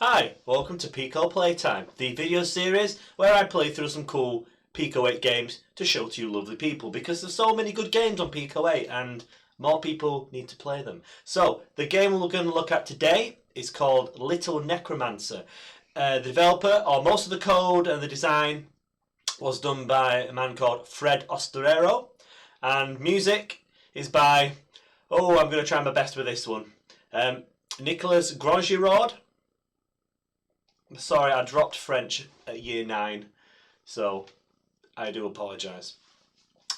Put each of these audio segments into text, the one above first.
Hi, welcome to Pico Playtime, the video series where I play through some cool Pico 8 games to show to you lovely people because there's so many good games on Pico 8 and more people need to play them. So, the game we're going to look at today is called Little Necromancer. The developer, or most of the code and the design, was done by a man called Fred Osterero, and music is by, I'm going to try my best with this one, Nicolas Grangiraud. Sorry, I dropped French at year 9, so I do apologise.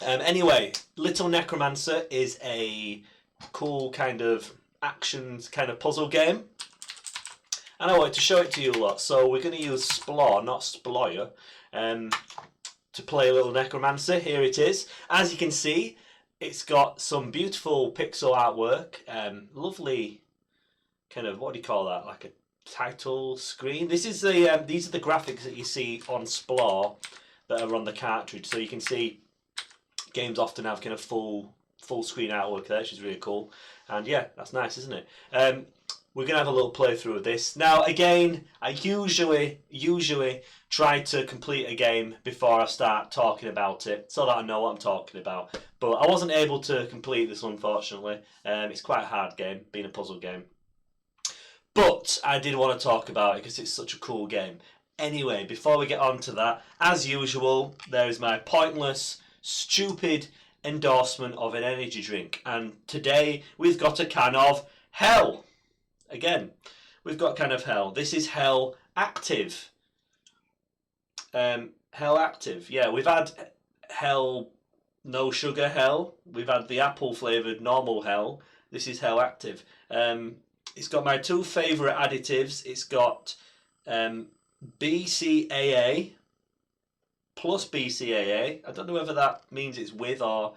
Anyway, Little Necromancer is a cool kind of action kind of puzzle game, and I wanted to show it to you a lot. So we're going to use Splore, not Sployer, to play Little Necromancer. Here it is. As you can see, it's got some beautiful pixel artwork, lovely kind of, what do you call that, like a title screen. These are the graphics that you see on Splore that are on the cartridge. So you can see games often have kind of full screen artwork there, which is really cool. And yeah, that's nice, isn't it? We're gonna have a little playthrough of this. Now again, I usually try to complete a game before I start talking about it, so that I know what I'm talking about. But I wasn't able to complete this, unfortunately. It's quite a hard game, being a puzzle game. But I did want to talk about it because it's such a cool game. Anyway, before we get on to that, as usual, there is my pointless, stupid endorsement of an energy drink. And today we've got a can of Hell. Again, we've got a can of Hell. This is Hell Active. Hell Active. Yeah, we've had Hell No Sugar Hell. We've had the apple flavoured normal Hell. This is Hell Active. It's got my two favourite additives. It's got BCAA plus BCAA. I don't know whether that means it's with or...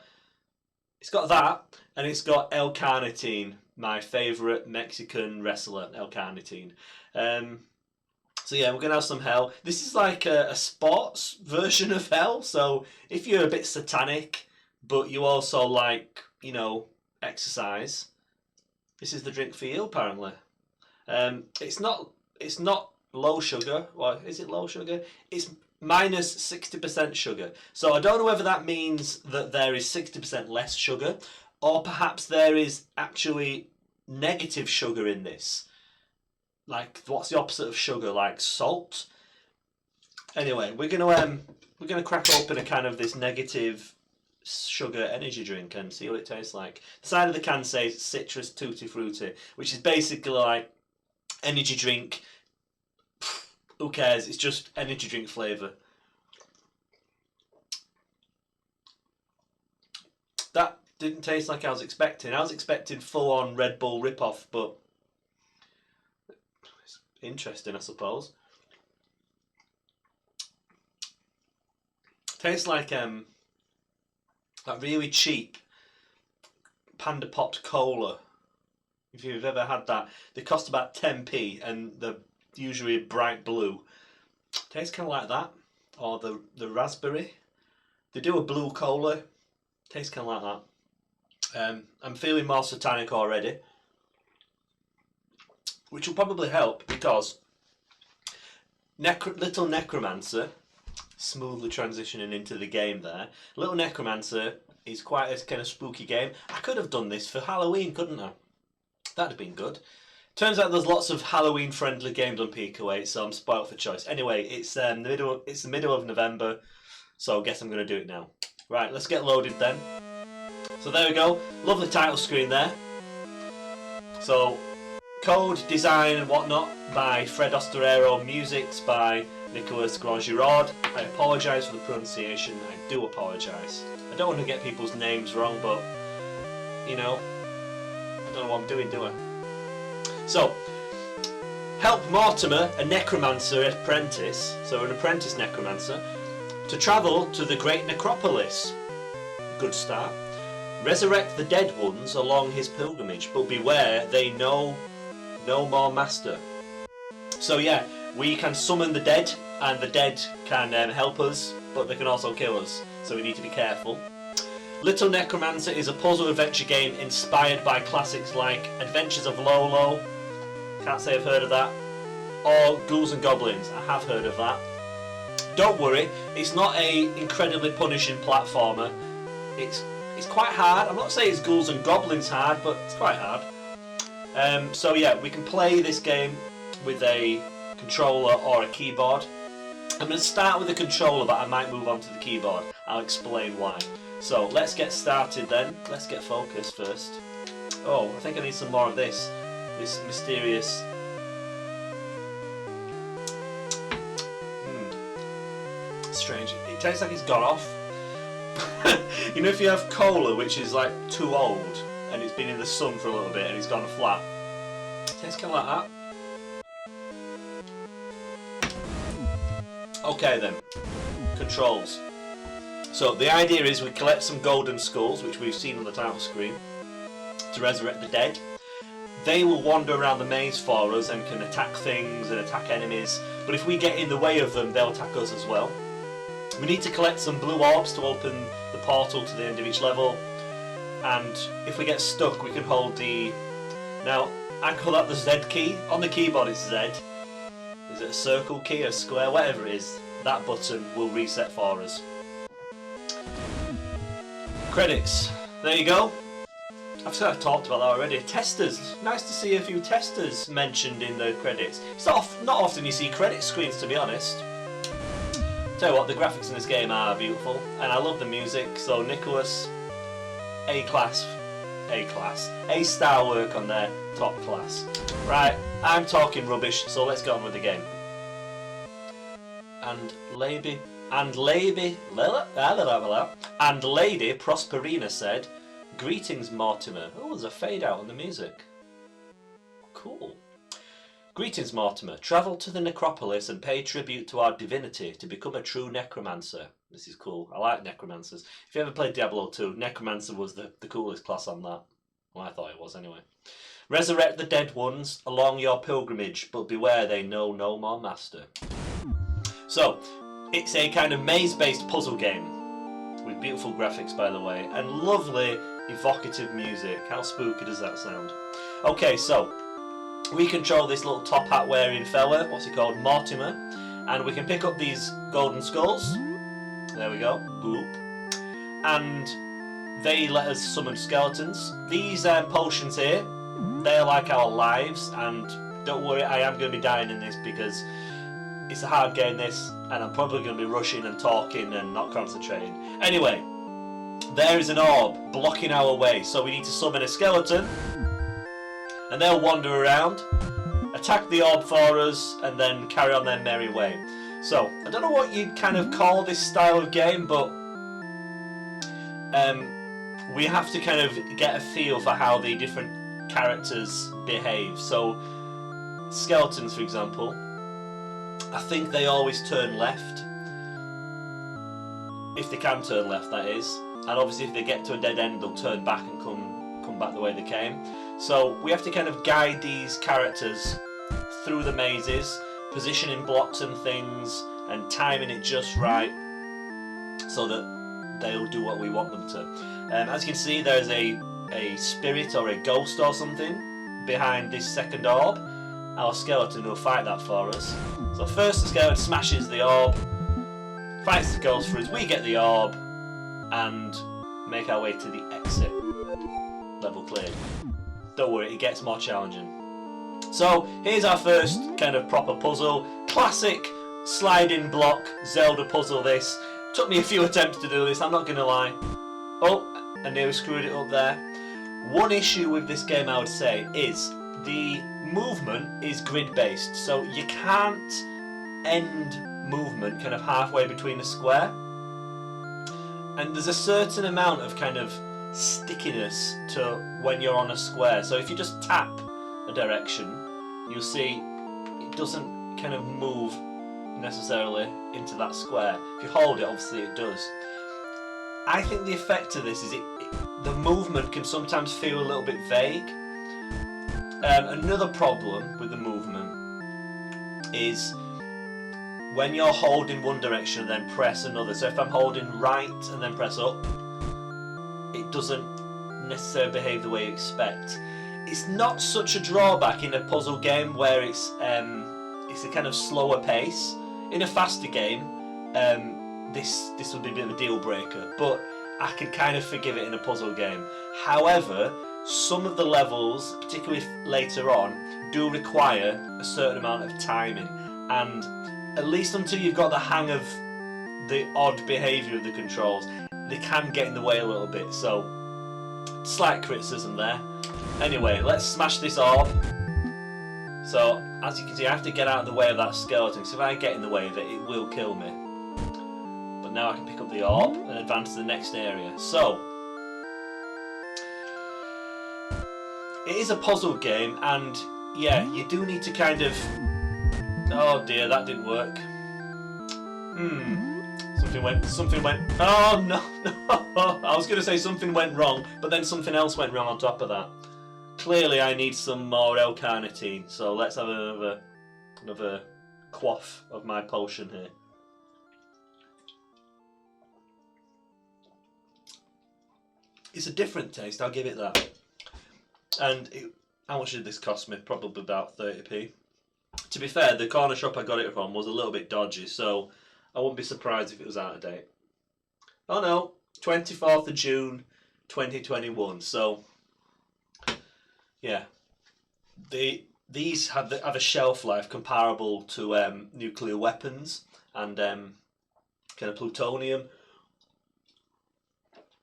It's got that, and it's got L-carnitine, my favourite Mexican wrestler, L-carnitine. So yeah, we're going to have some Hell. This is like a sports version of Hell, so if you're a bit satanic, but you also like, exercise, this is the drink for you, apparently. It's not low sugar. Well, is it low sugar? It's minus 60% sugar. So I don't know whether that means that there is 60% less sugar, or perhaps there is actually negative sugar in this. Like, what's the opposite of sugar? Like salt. Anyway, we're gonna crack open a can of this negative sugar energy drink and see what it tastes like. The side of the can says citrus tutti frutti, which is basically like energy drink. Who cares? It's just energy drink flavour. That didn't taste like I was expecting. I was expecting full on Red Bull ripoff, but it's interesting, I suppose. Tastes like really cheap Panda Popped cola. If you've ever had that, they cost about 10p and they're usually bright blue. Tastes kind of like that, or the raspberry. They do a blue cola. Tastes kind of like that. I'm feeling more satanic already, which will probably help because Little Necromancer, smoothly transitioning into the game there. Little Necromancer is quite a kind of spooky game. I could have done this for Halloween, couldn't I? That'd have been good. Turns out there's lots of Halloween-friendly games on Pico 8, so I'm spoiled for choice. Anyway, it's the middle of November, so I guess I'm going to do it now. Right, let's get loaded then. So there we go. Lovely title screen there. So, code, design and whatnot by Fred Osterero, music's by Nicolas Grangiraud. I apologise for the pronunciation, I do apologise. I don't want to get people's names wrong, but, I don't know what I'm doing, do I? So, help Mortimer, a necromancer apprentice, so an apprentice necromancer, to travel to the Great Necropolis. Good start. Resurrect the dead ones along his pilgrimage, but beware, they know no more master. So yeah, we can summon the dead, and the dead can help us, but they can also kill us, so we need to be careful. Little Necromancer is a puzzle adventure game inspired by classics like Adventures of Lolo. Can't say I've heard of that. or Ghouls and Goblins. I have heard of that. Don't worry, it's not a incredibly punishing platformer. It's quite hard. I'm not saying it's Ghouls and Goblins hard, but it's quite hard. So yeah, we can play this game with a controller or a keyboard. I'm going to start with the controller, but I might move on to the keyboard. I'll explain why. So let's get started then. Let's get focused first. Oh, I think I need some more of this. This mysterious... strange. It tastes like it's gone off. You know if you have cola which is like too old and it's been in the sun for a little bit and it's gone flat? It tastes kind of like that. Okay then, controls. So the idea is we collect some golden skulls, which we've seen on the title screen, to resurrect the dead. They will wander around the maze for us and can attack things and attack enemies, but if we get in the way of them, they'll attack us as well. We need to collect some blue orbs to open the portal to the end of each level, and if we get stuck we can hold the... Now, I call that the Z key. On the keyboard it's Z. Is it a circle key, a square, whatever it is, that button will reset for us. Credits. There you go. I've sort of talked about that already. Testers. Nice to see a few testers mentioned in the credits. It's not often you see credit screens, to be honest. Tell you what, the graphics in this game are beautiful, and I love the music, so Nicholas, A-class, A-star work on there, top class. Right, I'm talking rubbish, so let's get on with the game. And Lady Prosperina said, "Greetings, Mortimer." Oh, there's a fade out on the music. Cool. Greetings, Mortimer. Travel to the necropolis and pay tribute to our divinity to become a true necromancer. This is cool. I like necromancers. If you ever played Diablo 2, necromancer was the coolest class on that. Well, I thought it was anyway. Resurrect the dead ones along your pilgrimage, but beware they know no more master. So, it's a kind of maze-based puzzle game with beautiful graphics, by the way, and lovely evocative music. How spooky does that sound? Okay, so we control this little top hat wearing fella, what's he called, Mortimer, and we can pick up these golden skulls. There we go, boop. And they let us summon skeletons. These potions here, they're like our lives, and don't worry, I am going to be dying in this because it's a hard game this, and I'm probably going to be rushing and talking and not concentrating. Anyway, there is an orb blocking our way, so we need to summon a skeleton, and they'll wander around, attack the orb for us, and then carry on their merry way. So, I don't know what you'd kind of call this style of game, but we have to kind of get a feel for how the different characters behave. So, skeletons, for example, I think they always turn left. If they can turn left, that is. And obviously if they get to a dead end, they'll turn back and come back the way they came. So we have to kind of guide these characters through the mazes, positioning blocks and things, and timing it just right so that they'll do what we want them to. As you can see, there's a spirit or a ghost or something behind this second orb. Our skeleton will fight that for us. So first the skeleton smashes the orb, fights the ghost for us, we get the orb, and make our way to the exit. Level cleared. Don't worry, it gets more challenging. So here's our first kind of proper puzzle. Classic sliding block Zelda puzzle this. Took me a few attempts to do this, I'm not going to lie. Oh, I nearly screwed it up there. One issue with this game I would say is the movement is grid based, so you can't end movement kind of halfway between a square, and there's a certain amount of kind of stickiness to when you're on a square. So if you just tap a direction, you'll see it doesn't kind of move necessarily into that square. If you hold it, obviously it does. I think the effect of this is the movement can sometimes feel a little bit vague. Another problem with the movement is when you're holding one direction and then press another. So if I'm holding right and then press up, it doesn't necessarily behave the way you expect. It's not such a drawback in a puzzle game where it's it's a kind of slower pace. In a faster game, this would be a bit of a deal breaker, but I could kind of forgive it in a puzzle game. However, some of the levels, particularly later on, do require a certain amount of timing, and at least until you've got the hang of the odd behaviour of the controls, they can get in the way a little bit, so slight criticism there. Anyway, let's smash this orb. So, as you can see, I have to get out of the way of that skeleton, so if I get in the way of it, it will kill me. But now I can pick up the orb and advance to the next area. So, it is a puzzle game, and yeah, you do need to kind of... Oh dear, that didn't work. Something went... Oh no, no! I was going to say something went wrong, but then something else went wrong on top of that. Clearly I need some more L-carnitine, so let's have another quaff of my potion here. It's a different taste, I'll give it that. And how much did this cost me? Probably about 30p. To be fair, the corner shop I got it from was a little bit dodgy, so I wouldn't be surprised if it was out of date. Oh no, 24th of June 2021, so yeah. These have a shelf life comparable to nuclear weapons and kind of plutonium.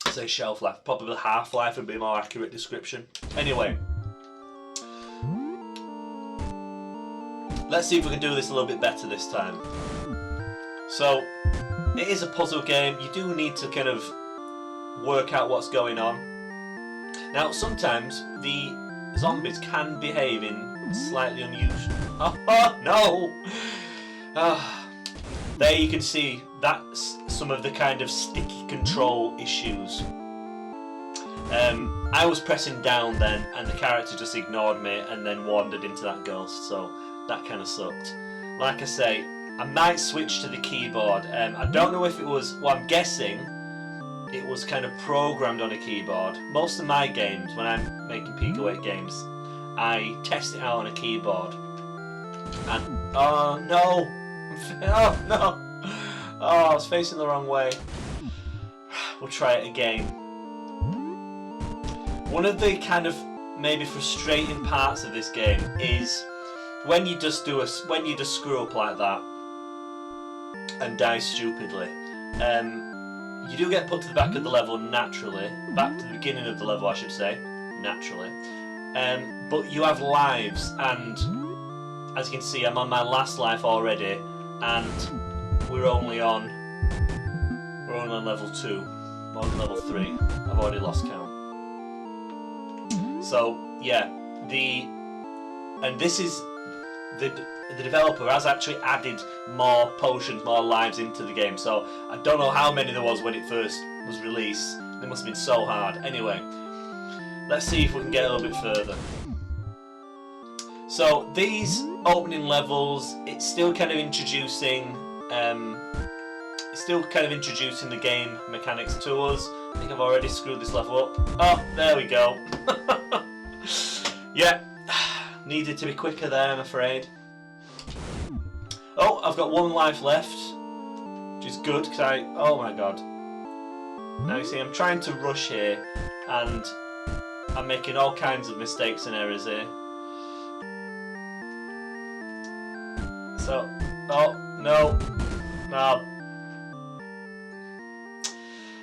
Say shelf life, probably half-life would be a more accurate description. Anyway, let's see if we can do this a little bit better this time. So, it is a puzzle game. You do need to kind of work out what's going on. Now, sometimes the zombies can behave in slightly unusual... Oh no! There you can see that's some of the kind of sticky control issues. I was pressing down then, and the character just ignored me and then wandered into that ghost, so that kind of sucked. Like I say, I might switch to the keyboard. I don't know if it was... Well, I'm guessing it was kind of programmed on a keyboard. Most of my games, when I'm making Pico 8 games, I test it out on a keyboard. And... Oh no! Oh no! Oh, I was facing the wrong way. We'll try it again. One of the kind of maybe frustrating parts of this game is when you just screw up like that and die stupidly. You do get put to the back of the level naturally, back to the beginning of the level I should say, naturally. But you have lives, and as you can see I'm on my last life already, and we're only on level 2, we're on level 3. I've already lost count. So yeah, this is the developer has actually added more potions, more lives into the game. So I don't know how many there was when it first was released. They must have been so hard. Anyway, let's see if we can get a little bit further. So these opening levels, it's still kind of introducing the game mechanics to us. I think I've already screwed this level up. Oh, there we go. Yeah, needed to be quicker there, I'm afraid. Oh, I've got 1 life left, which is good because oh my god. Now you see, I'm trying to rush here, and I'm making all kinds of mistakes and errors here. So, oh no, no.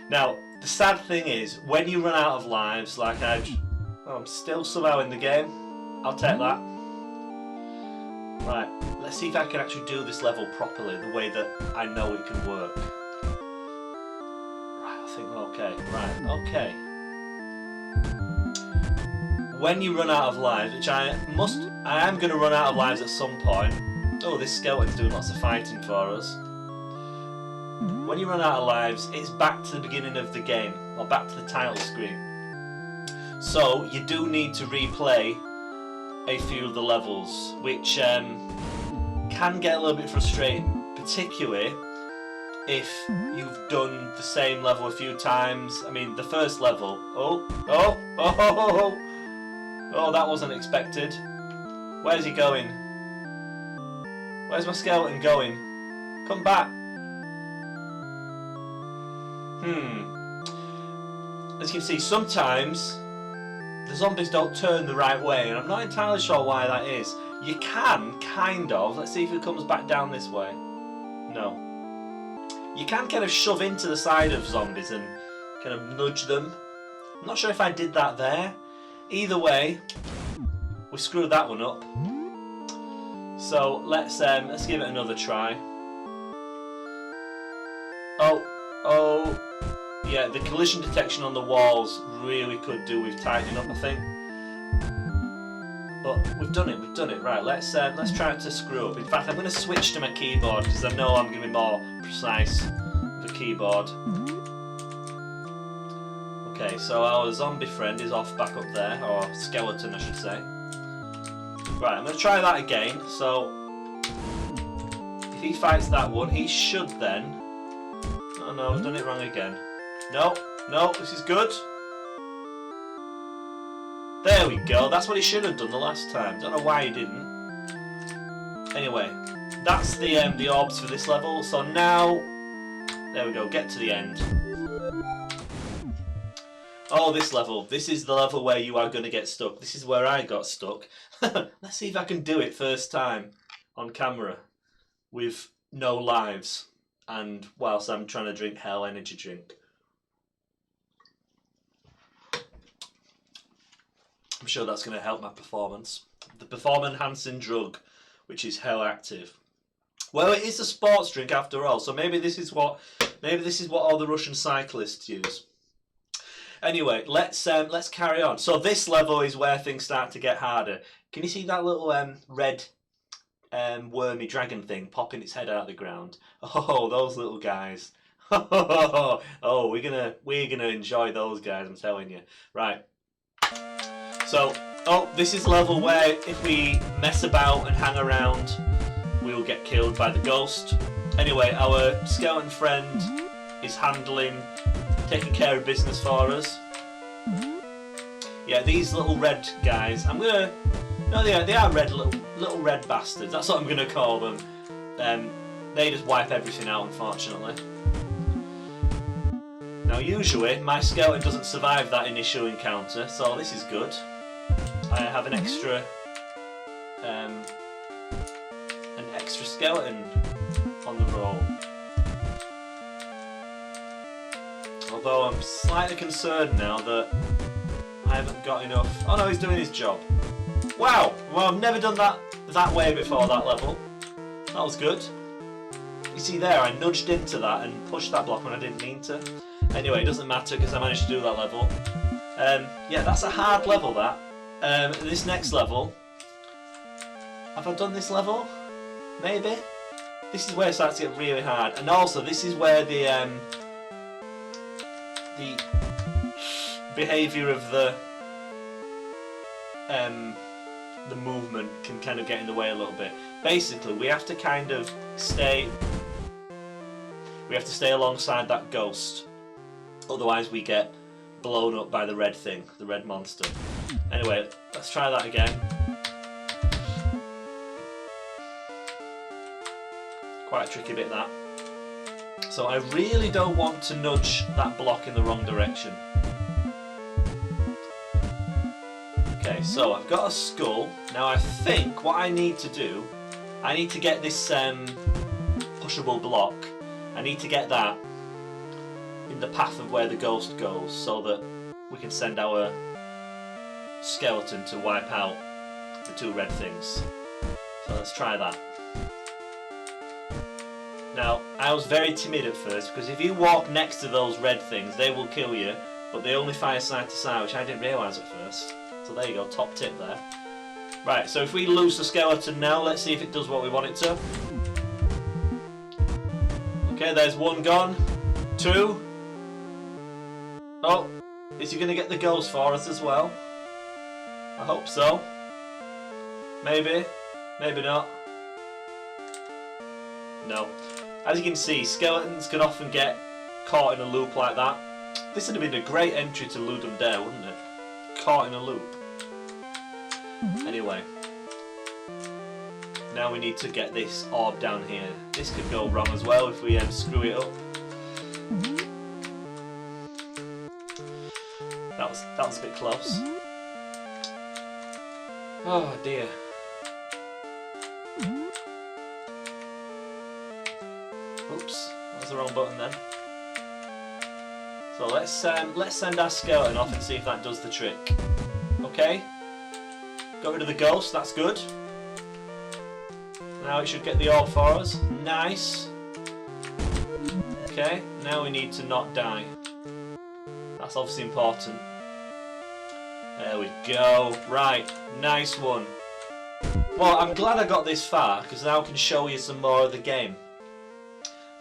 Now, the sad thing is, when you run out of lives, like I'm still somehow in the game. I'll take that. Right, let's see if I can actually do this level properly, the way that I know it can work. Right, I think we're okay. Right, okay. When you run out of lives, which I am going to run out of lives at some point. Oh, this skeleton's doing lots of fighting for us. When you run out of lives, it's back to the beginning of the game, or back to the title screen. So, you do need to replay a few of the levels, which can get a little bit frustrating, particularly if you've done the same level a few times. I mean, the first level... Oh, that wasn't expected. Where's he going? Where's my skeleton going? Come back. As you can see, sometimes the zombies don't turn the right way, and I'm not entirely sure why that is. You can, kind of. Let's see if it comes back down this way. No. You can kind of shove into the side of zombies and kind of nudge them. I'm not sure if I did that there. Either way, we screwed that one up. So let's give it another try. Oh, yeah, the collision detection on the walls really could do with tightening up, I think. But we've done it. Right, let's try to screw up. In fact, I'm going to switch to my keyboard because I know I'm going to be more precise with the keyboard. Okay, so our zombie friend is off back up there, or skeleton I should say. Right, I'm going to try that again. So, if he fights that one, he should then... Oh no, I've done it wrong again. No, this is good. There we go, that's what he should have done the last time. Don't know why he didn't. Anyway, that's the orbs for this level. So now, there we go, get to the end. Oh, this level. This is the level where you are going to get stuck. This is where I got stuck. Let's see if I can do it first time on camera with no lives and whilst I'm trying to drink Hell energy drink. I'm sure that's going to help my performance. The performance-enhancing drug, which is Hell Active. Well, it is a sports drink after all, so maybe this is what all the Russian cyclists use. Anyway, let's carry on. So this level is where things start to get harder. Can you see that little red wormy dragon thing popping its head out of the ground? Oh, those little guys. Oh, we're gonna enjoy those guys, I'm telling you. Right. So, this is the level where if we mess about and hang around, we will get killed by the ghost. Anyway, our skeleton friend is taking care of business for us. Yeah, these little red guys. They are red little red bastards. That's what I'm gonna call them. They just wipe everything out, unfortunately. Now, usually my skeleton doesn't survive that initial encounter, so this is good. I have an extra skeleton on the roll. Although I'm slightly concerned now that I haven't got enough. Oh no, he's doing his job. Wow! Well, I've never done that way before, that level. That was good. You see there, I nudged into that and pushed that block when I didn't mean to. Anyway, it doesn't matter because I managed to do that level. Yeah, that's a hard level, that. This next level... Have I done this level? Maybe? This is where it starts to get really hard. And also, this is where the behaviour of the movement can kind of get in the way a little bit. Basically, we have to kind of stay alongside that ghost, otherwise we get blown up by the red thing, the red monster. Anyway, let's try that again. Quite a tricky bit, that. So I really don't want to nudge that block in the wrong direction. Okay, so I've got a skull. Now I think what I need to do, I need to get this pushable block. I need to get that in the path of where the ghost goes so that we can send our skeleton to wipe out the two red things. So let's try that. Now, I was very timid at first because if you walk next to those red things, they will kill you, but they only fire side to side, which I didn't realise at first. So there you go, top tip there. Right, so if we lose the skeleton now, let's see if it does what we want it to. Okay, there's one gone. Two. Oh, is he going to get the ghost for us as well? I hope so. Maybe. Maybe not. No. As you can see, skeletons can often get caught in a loop like that. This would have been a great entry to Ludum Dare, wouldn't it? Caught in a loop. Anyway. Now we need to get this orb down here. This could go wrong as well if we screw it up. That was a bit close. Oh dear. Oops, that was the wrong button then. So let's send our skeleton off and see if that does the trick. Okay. Got rid of the ghost, that's good. Now it should get the orb for us. Nice. Okay, now we need to not die. That's obviously important. There we go. Right, nice one. Well, I'm glad I got this far, because now I can show you some more of the game.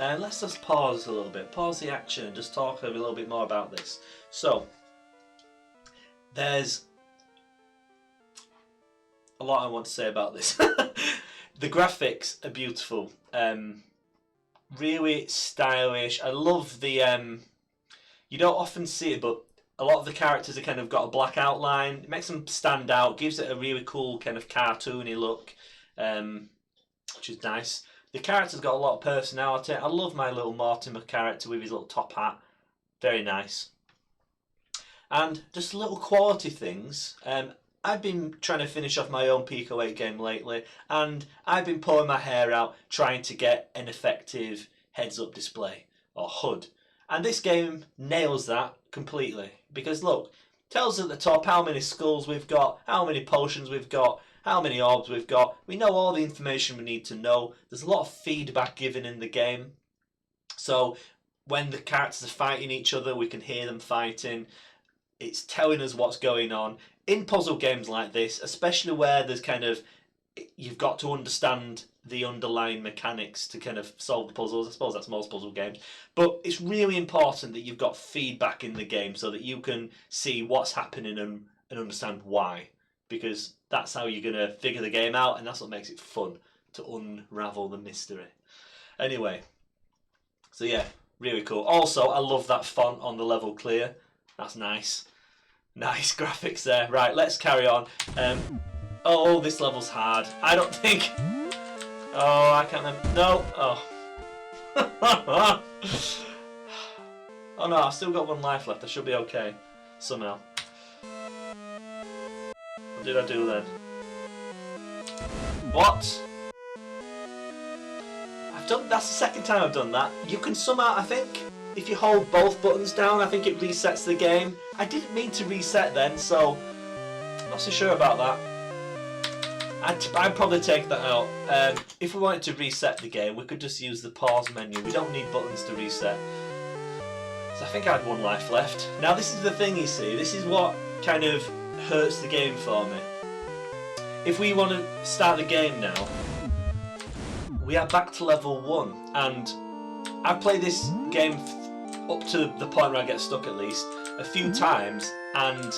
Let's just pause a little bit. Pause the action and just talk a little bit more about this. So, there's a lot I want to say about this. The graphics are beautiful. Really stylish. I love the... you don't often see it, but a lot of the characters have kind of got a black outline. It makes them stand out, gives it a really cool kind of cartoony look, which is nice. The character's got a lot of personality. I love my little Mortimer character with his little top hat. Very nice. And just little quality things. I've been trying to finish off my own Pico 8 game lately, and I've been pulling my hair out trying to get an effective heads-up display, or HUD. And this game nails that completely. Because look, tells us at the top how many skulls we've got, how many potions we've got, how many orbs we've got. We know all the information we need to know. There's a lot of feedback given in the game. So when the characters are fighting each other, we can hear them fighting. It's telling us what's going on. In puzzle games like this, especially where there's kind of, you've got to understand the underlying mechanics to kind of solve the puzzles. I suppose that's most puzzle games. But it's really important that you've got feedback in the game so that you can see what's happening and understand why. Because that's how you're going to figure the game out, and that's what makes it fun, to unravel the mystery. Anyway, so yeah, really cool. Also, I love that font on the level clear. That's nice. Nice graphics there. Right, let's carry on. Oh, this level's hard. I don't think... Oh, I can't remember. No. Oh. Oh no, I've still got one life left. I should be okay. Somehow. What did I do then? What? That's the second time I've done that. You can somehow, I think, if you hold both buttons down, I think it resets the game. I didn't mean to reset then, so I'm not so sure about that. I'd probably take that out. If we wanted to reset the game, we could just use the pause menu. We don't need buttons to reset. So I think I had one life left. Now this is the thing, you see. This is what kind of hurts the game for me. If we want to start the game now, we are back to level 1. And I've played this game up to the point where I get stuck at least a few times, and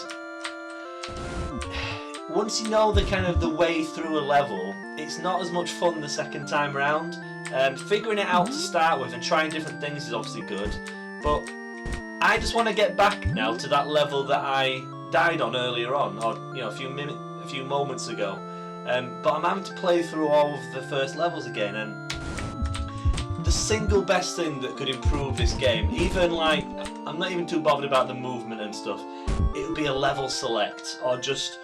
once you know the way through a level, it's not as much fun the second time around. Figuring it out to start with and trying different things is obviously good, but I just want to get back now to that level that I died on earlier on, or a few moments ago. But I'm having to play through all of the first levels again, and the single best thing that could improve this game, even like, I'm not even too bothered about the movement and stuff, it would be a level select, or just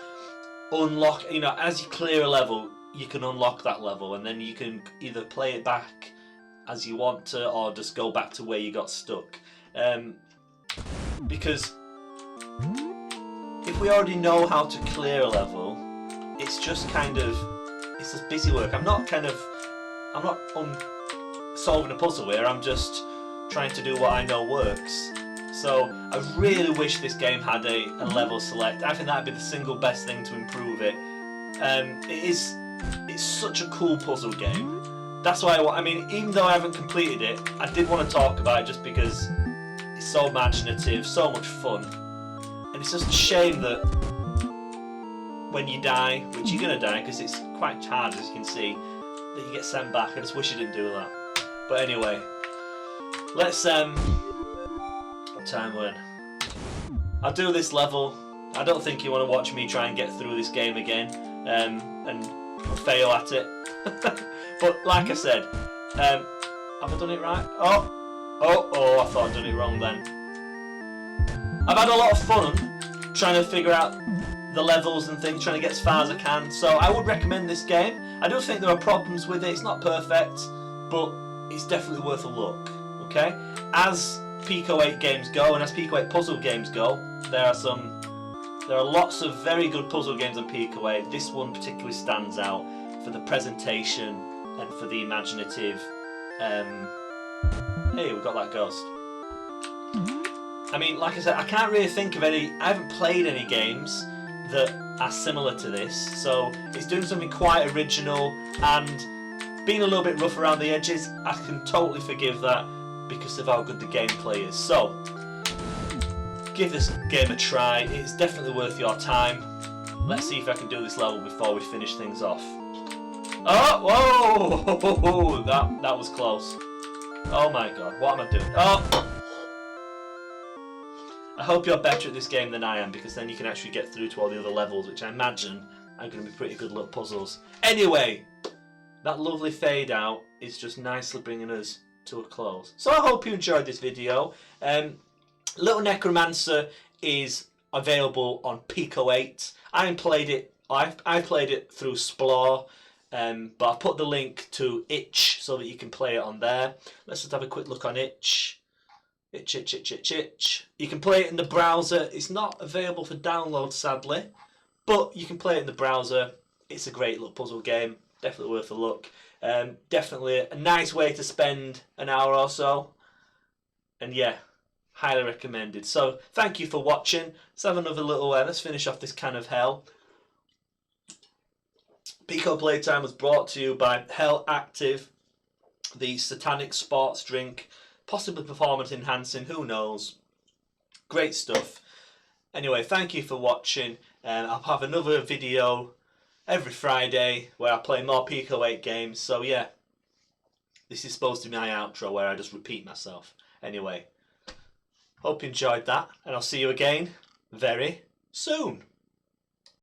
unlock, as you clear a level, you can unlock that level, and then you can either play it back as you want to, or just go back to where you got stuck. Because if we already know how to clear a level, it's just it's just busy work. I'm not solving a puzzle here, I'm just trying to do what I know works. So I really wish this game had a level select. I think that'd be the single best thing to improve it. It's such a cool puzzle game. That's why even though I haven't completed it, I did want to talk about it just because it's so imaginative, so much fun. And it's just a shame that when you die, which you're going to die because it's quite hard as you can see, that you get sent back. I just wish you didn't do that. But anyway, let's what time we're in? I'll do this level. I don't think you want to watch me try and get through this game again, and I'll fail at it. But like I said, have I done it right? Oh, I thought I'd done it wrong then. I've had a lot of fun trying to figure out the levels and things, trying to get as far as I can, so I would recommend this game. I do think there are problems with it, it's not perfect, but it's definitely worth a look, okay? As Pico 8 games go, and as Pico 8 puzzle games go, there are lots of very good puzzle games on Pico 8. This one particularly stands out for the presentation and for the imaginative. Hey, we've got that ghost. I mean, like I said, I can't really think of any. I haven't played any games that are similar to this, so it's doing something quite original and being a little bit rough around the edges. I can totally forgive that because of how good the gameplay is. So, give this game a try. It's definitely worth your time. Let's see if I can do this level before we finish things off. Oh, whoa! That was close. Oh my god, what am I doing? Oh! I hope you're better at this game than I am, because then you can actually get through to all the other levels, which I imagine are going to be pretty good little puzzles. Anyway, that lovely fade out is just nicely bringing us to a close. So I hope you enjoyed this video. Little Necromancer is available on Pico 8. I played it through Splore, but I've put the link to Itch so that you can play it on there. Let's just have a quick look on Itch. Itch. You can play it in the browser. It's not available for download, sadly, but you can play it in the browser. It's a great little puzzle game. Definitely worth a look. Definitely a nice way to spend an hour or so. And yeah, highly recommended. So thank you for watching. Let's have another little let's finish off this can of hell. Pico Playtime was brought to you by Hell Active, the satanic sports drink. Possibly performance enhancing, who knows. Great stuff. Anyway, thank you for watching. I'll have another video every Friday where I play more Pico 8 games. So yeah, this is supposed to be my outro where I just repeat myself. Anyway, hope you enjoyed that, and I'll see you again very soon.